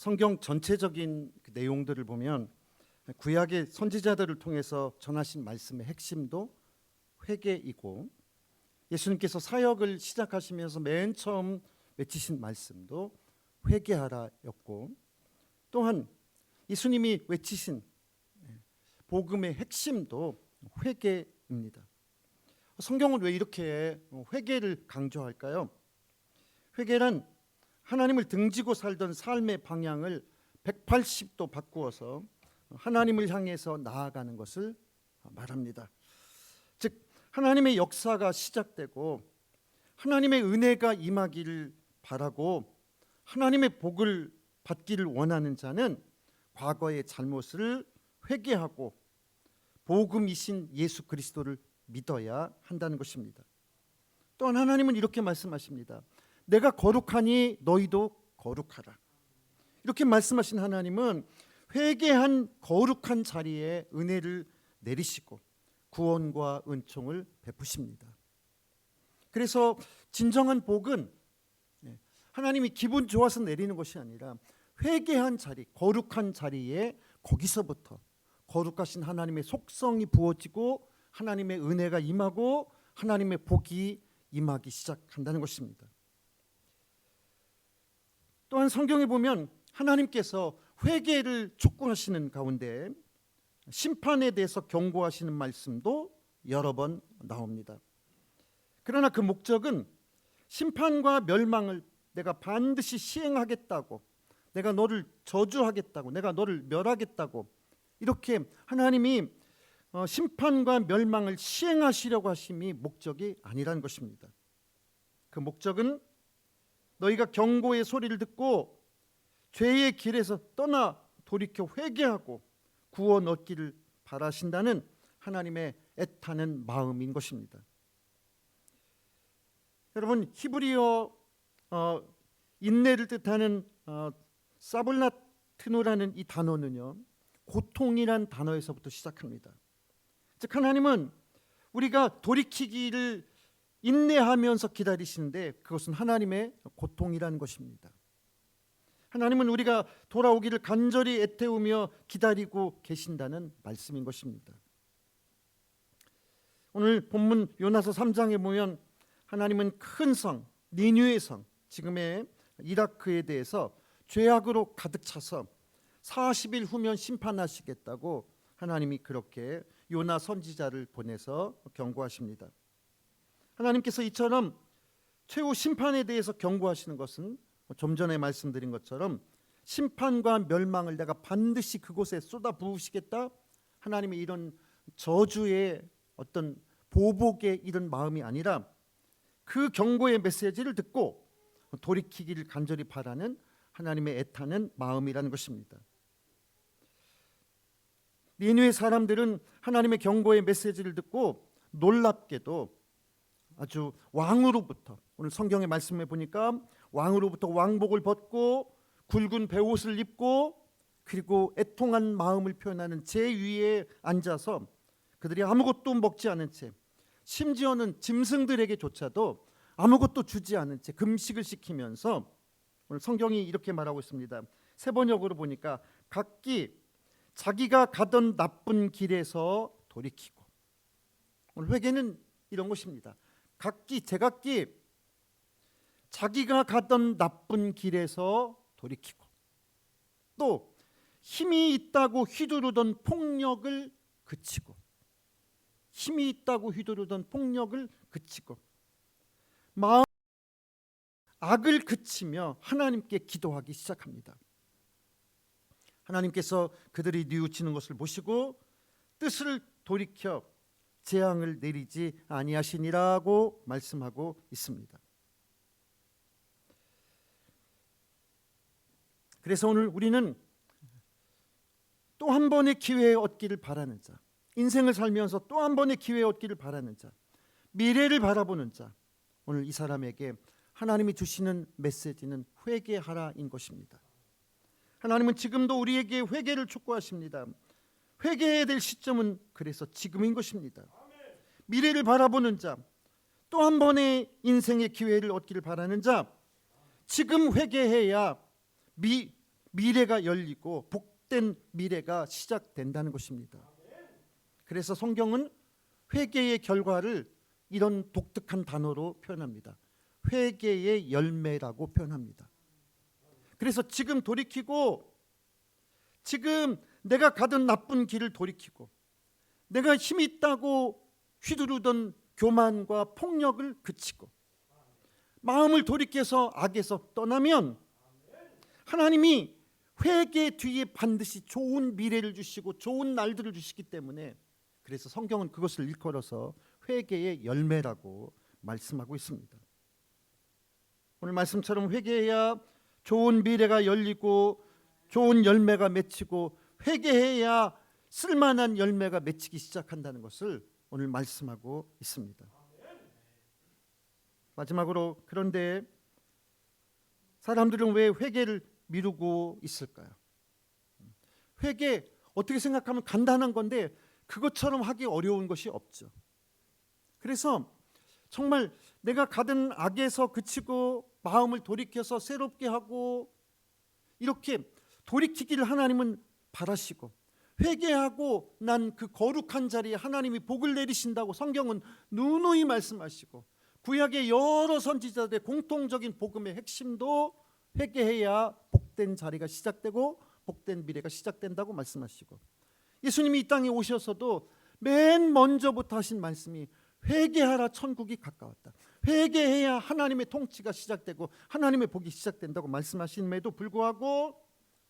성경 전체적인 그 내용들을 보면 구약의 선지자들을 통해서 전하신 말씀의 핵심도 회개이고, 예수님께서 사역을 시작하시면서 맨 처음 외치신 말씀도 회개하라였고, 또한 예수님이 외치신 복음의 핵심도 회개입니다. 성경은 왜 이렇게 회개를 강조할까요? 회개란 하나님을 등지고 살던 삶의 방향을 180도 바꾸어서 하나님을 향해서 나아가는 것을 말합니다. 즉 하나님의 역사가 시작되고 하나님의 은혜가 임하기를 바라고 하나님의 복을 받기를 원하는 자는 과거의 잘못을 회개하고 복음이신 예수 그리스도를 믿어야 한다는 것입니다. 또한 하나님은 이렇게 말씀하십니다. 내가 거룩하니 너희도 거룩하라. 이렇게 말씀하신 하나님은 회개한 거룩한 자리에 은혜를 내리시고 구원과 은총을 베푸십니다. 그래서 진정한 복은 하나님이 기분 좋아서 내리는 것이 아니라 회개한 자리, 거룩한 자리에 거기서부터 거룩하신 하나님의 속성이 부어지고 하나님의 은혜가 임하고 하나님의 복이 임하기 시작한다는 것입니다. 또한 성경에 보면 하나님께서 회개를 촉구하시는 가운데 심판에 대해서 경고하시는 말씀도 여러 번 나옵니다. 그러나 그 목적은 심판과 멸망을 내가 반드시 시행하겠다고, 내가 너를 저주하겠다고, 내가 너를 멸하겠다고, 이렇게 하나님이 심판과 멸망을 시행하시려고 하심이 목적이 아니라는 것입니다. 그 목적은 너희가 경고의 소리를 듣고 죄의 길에서 떠나 돌이켜 회개하고 구원 얻기를 바라신다는 하나님의 애타는 마음인 것입니다. 여러분, 히브리어 인내를 뜻하는 사블라트노라는 이 단어는요, 고통이란 단어에서부터 시작합니다. 즉 하나님은 우리가 돌이키기를 인내하면서 기다리시는데 그것은 하나님의 고통이라는 것입니다. 하나님은 우리가 돌아오기를 간절히 애태우며 기다리고 계신다는 말씀인 것입니다. 오늘 본문 요나서 3장에 보면 하나님은 큰 성 니느웨 성, 지금의 이라크에 대해서 죄악으로 가득 차서 40일 후면 심판하시겠다고 하나님이 그렇게 요나 선지자를 보내서 경고하십니다. 하나님께서 이처럼 최후 심판에 대해서 경고하시는 것은 좀 전에 말씀드린 것처럼 심판과 멸망을 내가 반드시 그곳에 쏟아 부으시겠다, 하나님의 이런 저주의 어떤 보복의 이런 마음이 아니라 그 경고의 메시지를 듣고 돌이키기를 간절히 바라는 하나님의 애타는 마음이라는 것입니다. 니느웨 사람들은 하나님의 경고의 메시지를 듣고 놀랍게도 아주 왕으로부터, 오늘 성경의 말씀에 보니까 왕으로부터 왕복을 벗고 굵은 베옷을 입고 그리고 애통한 마음을 표현하는 제 위에 앉아서 그들이 아무것도 먹지 않은 채, 심지어는 짐승들에게조차도 아무것도 주지 않은 채 금식을 시키면서, 오늘 성경이 이렇게 말하고 있습니다. 세번역으로 보니까 각기 자기가 가던 나쁜 길에서 돌이키고, 오늘 회개는 이런 것입니다. 각기 제각기 자기가 가던 나쁜 길에서 돌이키고, 또 힘이 있다고 휘두르던 폭력을 그치고, 힘이 있다고 휘두르던 폭력을 그치고 마음 악을 그치며 하나님께 기도하기 시작합니다. 하나님께서 그들이 뉘우치는 것을 보시고 뜻을 돌이켜 재앙을 내리지 아니하시니라고 말씀하고 있습니다. 그래서 오늘 우리는 또 한 번의 기회 얻기를 바라는 자, 인생을 살면서 또 한 번의 기회 얻기를 바라는 자, 미래를 바라보는 자, 오늘 이 사람에게 하나님이 주시는 메시지는 회개하라인 것입니다. 하나님은 지금도 우리에게 회개를 촉구하십니다. 회개해야 될 시점은 그래서 지금인 것입니다. 미래를 바라보는 자, 또 한 번의 인생의 기회를 얻기를 바라는 자, 지금 회개해야 미래가 열리고 복된 미래가 시작된다는 것입니다. 그래서 성경은 회개의 결과를 이런 독특한 단어로 표현합니다. 회개의 열매라고 표현합니다. 그래서 지금 돌이키고, 지금 내가 가던 나쁜 길을 돌이키고, 내가 힘이 있다고 휘두르던 교만과 폭력을 그치고 마음을 돌이켜서 악에서 떠나면 하나님이 회개 뒤에 반드시 좋은 미래를 주시고 좋은 날들을 주시기 때문에, 그래서 성경은 그것을 일컬어서 회개의 열매라고 말씀하고 있습니다. 오늘 말씀처럼 회개해야 좋은 미래가 열리고 좋은 열매가 맺히고, 회개해야 쓸만한 열매가 맺히기 시작한다는 것을 오늘 말씀하고 있습니다. 마지막으로, 그런데 사람들은 왜 회개를 미루고 있을까요? 회개 어떻게 생각하면 간단한 건데 그것처럼 하기 어려운 것이 없죠. 그래서 정말 내가 가던 악에서 그치고 마음을 돌이켜서 새롭게 하고, 이렇게 돌이키기를 하나님은 바라시고, 회개하고 난 그 거룩한 자리에 하나님이 복을 내리신다고 성경은 누누이 말씀하시고, 구약의 여러 선지자들의 공통적인 복음의 핵심도 회개해야 복된 자리가 시작되고 복된 미래가 시작된다고 말씀하시고, 예수님이 이 땅에 오셔서도 맨 먼저부터 하신 말씀이 회개하라, 천국이 가까웠다. 회개해야 하나님의 통치가 시작되고 하나님의 복이 시작된다고 말씀하심에도 불구하고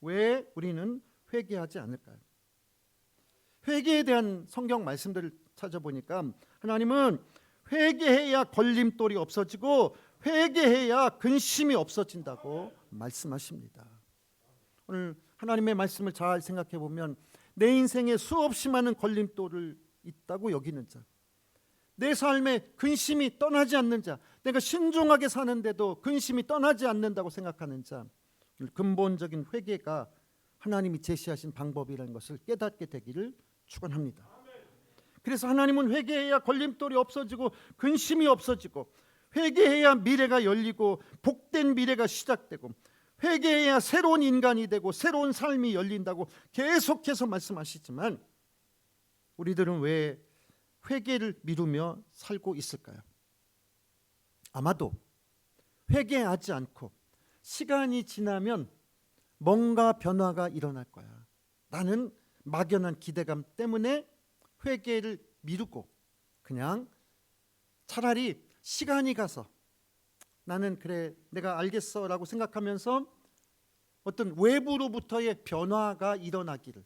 왜 우리는 회개하지 않을까요? 회개에 대한 성경 말씀들을 찾아보니까 하나님은 회개해야 걸림돌이 없어지고 회개해야 근심이 없어진다고 말씀하십니다. 오늘 하나님의 말씀을 잘 생각해 보면, 내 인생에 수없이 많은 걸림돌을 있다고 여기는 자, 내 삶에 근심이 떠나지 않는 자, 내가 신중하게 사는데도 근심이 떠나지 않는다고 생각하는 자, 근본적인 회개가 하나님이 제시하신 방법이라는 것을 깨닫게 되기를 축원합니다. 그래서 하나님은 회개해야 걸림돌이 없어지고 근심이 없어지고, 회개해야 미래가 열리고 복된 미래가 시작되고, 회개해야 새로운 인간이 되고 새로운 삶이 열린다고 계속해서 말씀하시지만, 우리들은 왜 회개를 미루며 살고 있을까요? 아마도 회개하지 않고 시간이 지나면 뭔가 변화가 일어날 거야 라는 막연한 기대감 때문에 회개를 미루고, 그냥 차라리 시간이 가서 나는 그래 내가 알겠어 라고 생각하면서 어떤 외부로부터의 변화가 일어나기를,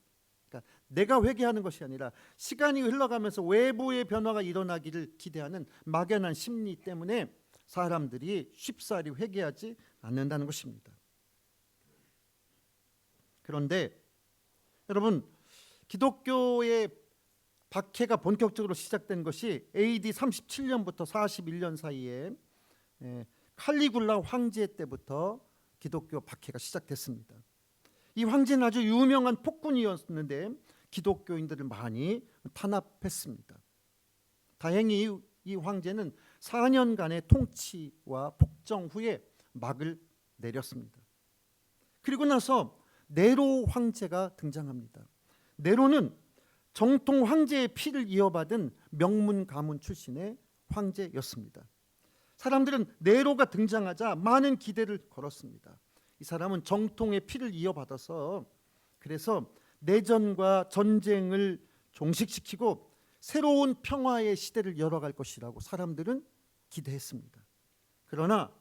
그러니까 내가 회개하는 것이 아니라 시간이 흘러가면서 외부의 변화가 일어나기를 기대하는 막연한 심리 때문에 사람들이 쉽사리 회개하지 않는다는 것입니다. 그런데 여러분, 기독교의 박해가 본격적으로 시작된 것이 AD 37년부터 41년 사이에 칼리굴라 황제 때부터 기독교 박해가 시작됐습니다. 이 황제는 아주 유명한 폭군이었는데 기독교인들을 많이 탄압했습니다. 다행히 이 황제는 4년간의 통치와 폭정 후에 막을 내렸습니다. 그리고 나서 네로 황제가 등장합니다. 네로는 정통 황제의 피를 이어받은 명문 가문 출신의 황제였습니다. 사람들은 네로가 등장하자 많은 기대를 걸었습니다. 이 사람은 정통의 피를 이어받아서 그래서 내전과 전쟁을 종식시키고 새로운 평화의 시대를 열어갈 것이라고 사람들은 기대했습니다. 그러나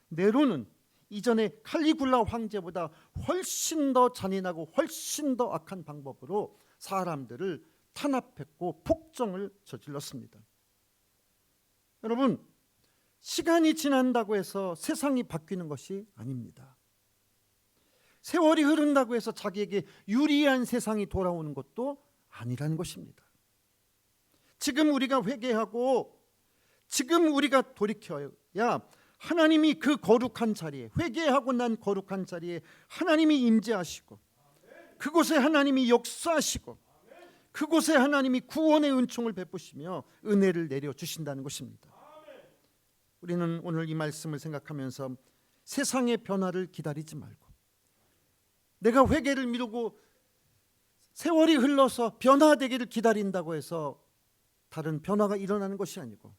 네로는 이전에 칼리굴라 황제보다 훨씬 더 잔인하고 훨씬 더 악한 방법으로 사람들을 탄압했고 폭정을 저질렀습니다. 여러분, 시간이 지난다고 해서 세상이 바뀌는 것이 아닙니다. 세월이 흐른다고 해서 자기에게 유리한 세상이 돌아오는 것도 아니라는 것입니다. 지금 우리가 회개하고 지금 우리가 돌이켜야 하나님이 그 거룩한 자리에, 회개하고 난 거룩한 자리에 하나님이 임재하시고, 그곳에 하나님이 역사하시고, 그곳에 하나님이 구원의 은총을 베푸시며 은혜를 내려주신다는 것입니다. 우리는 오늘 이 말씀을 생각하면서 세상의 변화를 기다리지 말고 내가 회개를 미루고 세월이 흘러서 변화되기를 기다린다고 해서 다른 변화가 일어나는 것이 아니고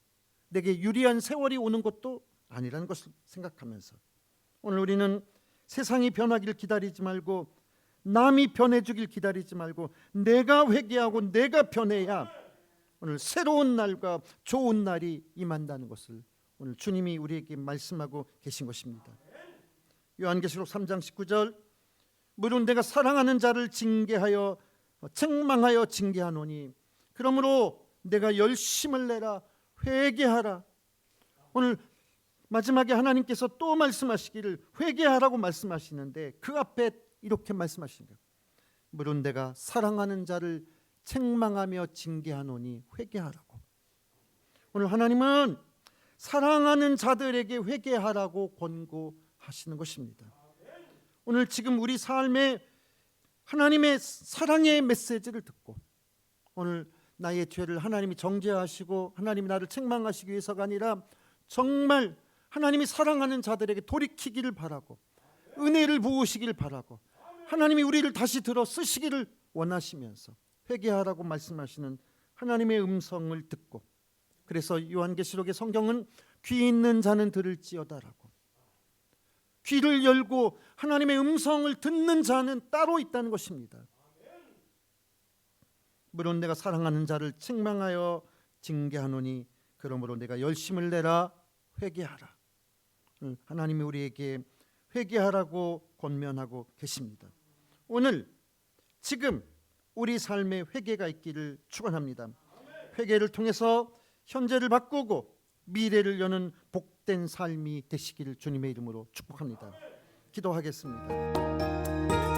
내게 유리한 세월이 오는 것도 아니라는 것을 생각하면서 오늘 우리는 세상이 변하기를 기다리지 말고 남이 변해주길 기다리지 말고 내가 회개하고 내가 변해야 오늘 새로운 날과 좋은 날이 임한다는 것을 오늘 주님이 우리에게 말씀하고 계신 것입니다. 요한계시록 3장 19절 물은 내가 사랑하는 자를 징계하여 책망하여 징계하노니 그러므로 내가 열심을 내라 회개하라. 오늘 마지막에 하나님께서 또 말씀하시기를 회개하라고 말씀하시는데 그 앞에 이렇게 말씀하시는 거예요. 물은 내가 사랑하는 자를 책망하며 징계하노니 회개하라고. 오늘 하나님은 사랑하는 자들에게 회개하라고 권고하시는 것입니다. 오늘 지금 우리 삶에 하나님의 사랑의 메시지를 듣고 오늘 나의 죄를 하나님이 정죄하시고 하나님이 나를 책망하시기 위해서가 아니라 정말 하나님이 사랑하는 자들에게 돌이키기를 바라고 은혜를 부으시기를 바라고 하나님이 우리를 다시 들어 쓰시기를 원하시면서 회개하라고 말씀하시는 하나님의 음성을 듣고 그래서 요한계시록의 성경은 귀 있는 자는 들을지어다라고 귀를 열고 하나님의 음성을 듣는 자는 따로 있다는 것입니다. 물론 내가 사랑하는 자를 책망하여 징계하노니 그러므로 내가 열심을 내라 회개하라. 하나님이 우리에게 회개하라고 권면하고 계십니다. 오늘 지금 우리 삶에 회개가 있기를 축원합니다. 회개를 통해서 현재를 바꾸고 미래를 여는 복된 삶이 되시기를 주님의 이름으로 축복합니다. 기도하겠습니다.